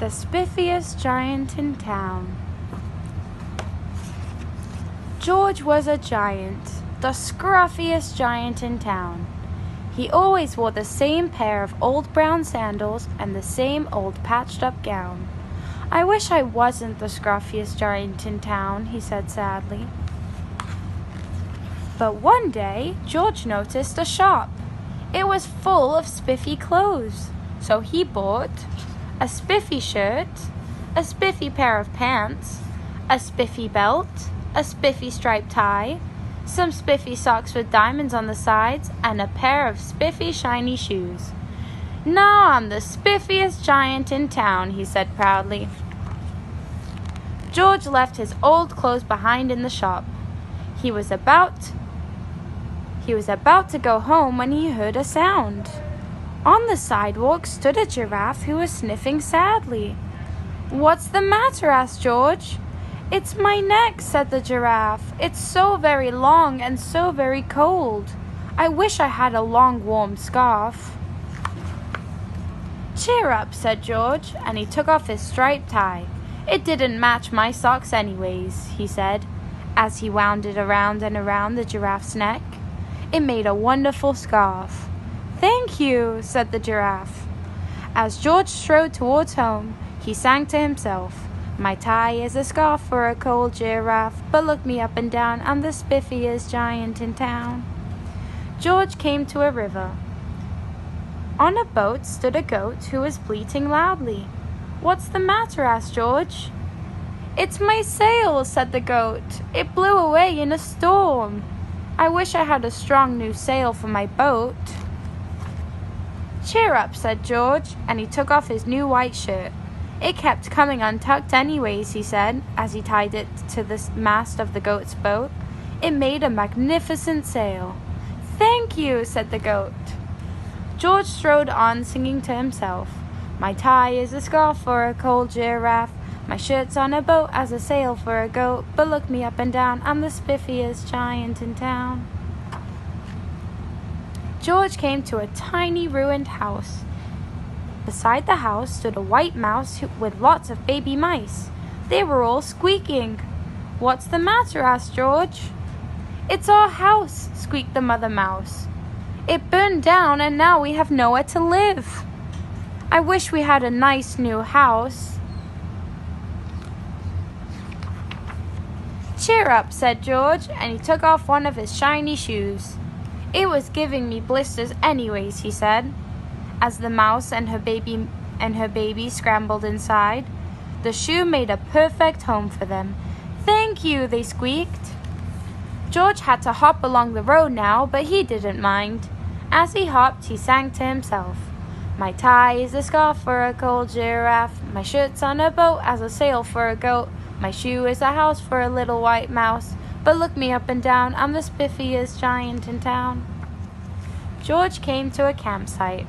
The spiffiest giant in town. George was a giant, the scruffiest giant in town. He always wore the same pair of old brown sandals and the same old patched-up gown. "I wish I wasn't the scruffiest giant in town," he said sadly. But one day, George noticed a shop. It was full of spiffy clothes, so he bought a spiffy shirt, a spiffy pair of pants, a spiffy belt, a spiffy striped tie, some spiffy socks with diamonds on the sides, and a pair of spiffy shiny shoes. "Now I'm the spiffiest giant in town," he said proudly. George left his old clothes behind in the shop. He was about to go home when he heard a sound. On the sidewalk stood a giraffe who was sniffing sadly. "What's the matter?" asked George. "It's my neck," said the giraffe. "It's so very long and so very cold. I wish I had a long warm scarf." "Cheer up," said George, and he took off his striped tie. "It didn't match my socks anyways," he said, as he wound it around and around the giraffe's neck. It made a wonderful scarf. "Thank you," said the giraffe. As George strode towards home, he sang to himself, "My tie is a scarf for a cold giraffe, but look me up and down, I'm the spiffiest giant in town." George came to a river. On a boat stood a goat who was bleating loudly. "What's the matter?" asked George. "It's my sail," said the goat. "It blew away in a storm. I wish I had a strong new sail for my boat." "Cheer up," said George, and he took off his new white shirt. "It kept coming untucked anyways," he said, as he tied it to the mast of the goat's boat. It made a magnificent sail. "Thank you," said the goat. George strode on, singing to himself, "My tie is a scarf for a cold giraffe. My shirt's on a boat as a sail for a goat, but look me up and down, I'm the spiffiest giant in town." George came to a tiny ruined house. Beside the house stood a white mouse with lots of baby mice. They were all squeaking. "What's the matter?" asked George. "It's our house," squeaked the mother mouse. "It burned down and now we have nowhere to live. I wish we had a nice new house." "Cheer up," said George, and he took off one of his shiny shoes. "It was giving me blisters anyways," he said, as the mouse and her baby scrambled inside. The shoe made a perfect home for them. "Thank you," they squeaked. George had to hop along the road now, but he didn't mind. As he hopped, he sang to himself, "My tie is a scarf for a cold giraffe. My shirt's on a boat as a sail for a goat. My shoe is a house for a little white mouse. But look me up and down, I'm the spiffiest giant in town." George came to a campsite.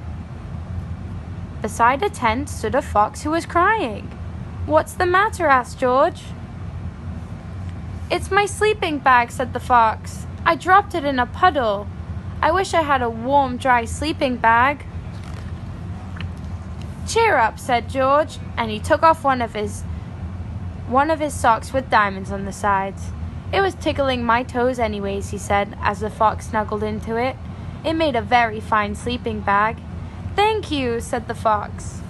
Beside a tent stood a fox who was crying. "What's the matter?" asked George. "It's my sleeping bag," said the fox. "I dropped it in a puddle. I wish I had a warm, dry sleeping bag." "Cheer up," said George, and he took off one of his socks with diamonds on the sides. "It was tickling my toes anyways," he said, as the fox snuggled into it. It made a very fine sleeping bag. "Thank you," said the fox.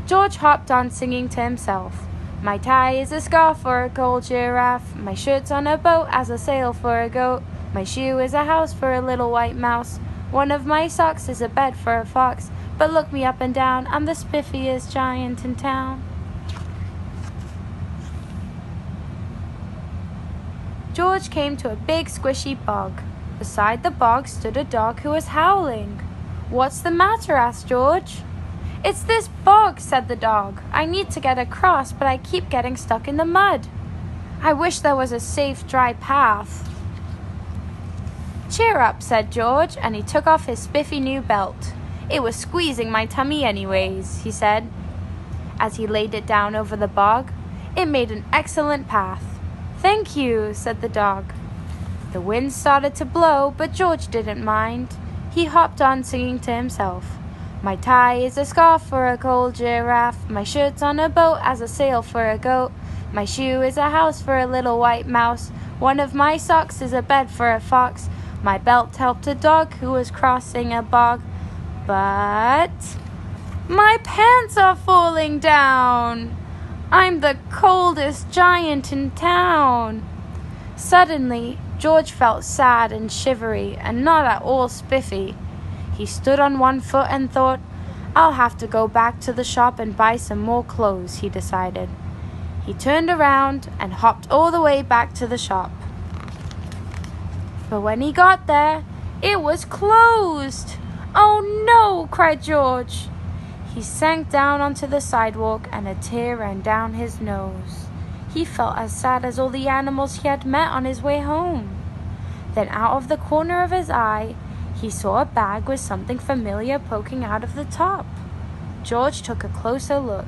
George hopped on, singing to himself, "My tie is a scarf for a cold giraffe. My shirt's on a boat as a sail for a goat. My shoe is a house for a little white mouse. One of my socks is a bed for a fox. But look me up and down, I'm the spiffiest giant in town." George came to a big squishy bog. Beside the bog stood a dog who was howling. "What's the matter?" asked George. "It's this bog," said the dog. "I need to get across, but I keep getting stuck in the mud. I wish there was a safe, dry path." "Cheer up," said George, and he took off his spiffy new belt. "It was squeezing my tummy anyways," he said, as he laid it down over the bog. It made an excellent path. "Thank you," said the dog. The wind started to blow, but George didn't mind. He hopped on, singing to himself, My tie is a scarf for a cold giraffe. My shirt's on a boat as a sail for a goat. My shoe is a house for a little white mouse. One of my socks is a bed for a fox. My belt helped a dog who was crossing a bog. But my pants are falling down. I'm the coldest giant in town. Suddenly, George felt sad and shivery and not at all spiffy. He stood on one foot and thought, I'll have to go back to the shop and buy some more clothes, he decided. He turned around and hopped all the way back to the shop. But when he got there, it was closed. Oh no, cried George. He sank down onto the sidewalk and a tear ran down his nose. He felt as sad as all the animals he had met on his way home. Then out of the corner of his eye, he saw a bag with something familiar poking out of the top. George took a closer look.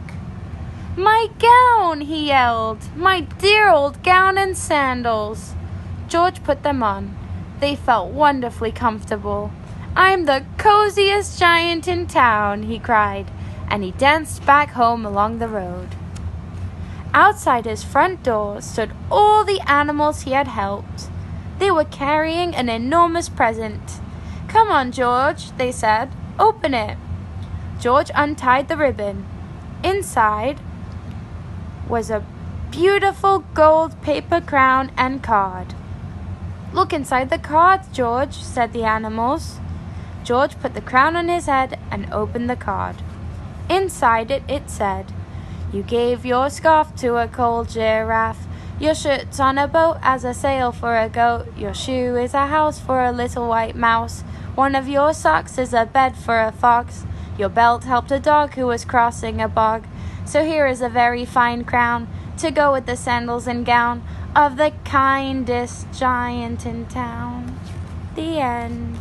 My gown, he yelled. My dear old gown and sandals. George put them on. They felt wonderfully comfortable. I'm the coziest giant in town, he cried, and he danced back home along the road. Outside his front door stood all the animals he had helped. They were carrying an enormous present. Come on, George, they said. Open it. George untied the ribbon. Inside was a beautiful gold paper crown and card. Look inside the card, George, said the animals. George put the crown on his head and opened the card. Inside it said, You gave your scarf to a cold giraffe. Your shirt's on a boat as a sail for a goat. Your shoe is a house for a little white mouse. One of your socks is a bed for a fox. Your belt helped a dog who was crossing a bog. So here is a very fine crown to go with the sandals and gown of the kindest giant in town. The end.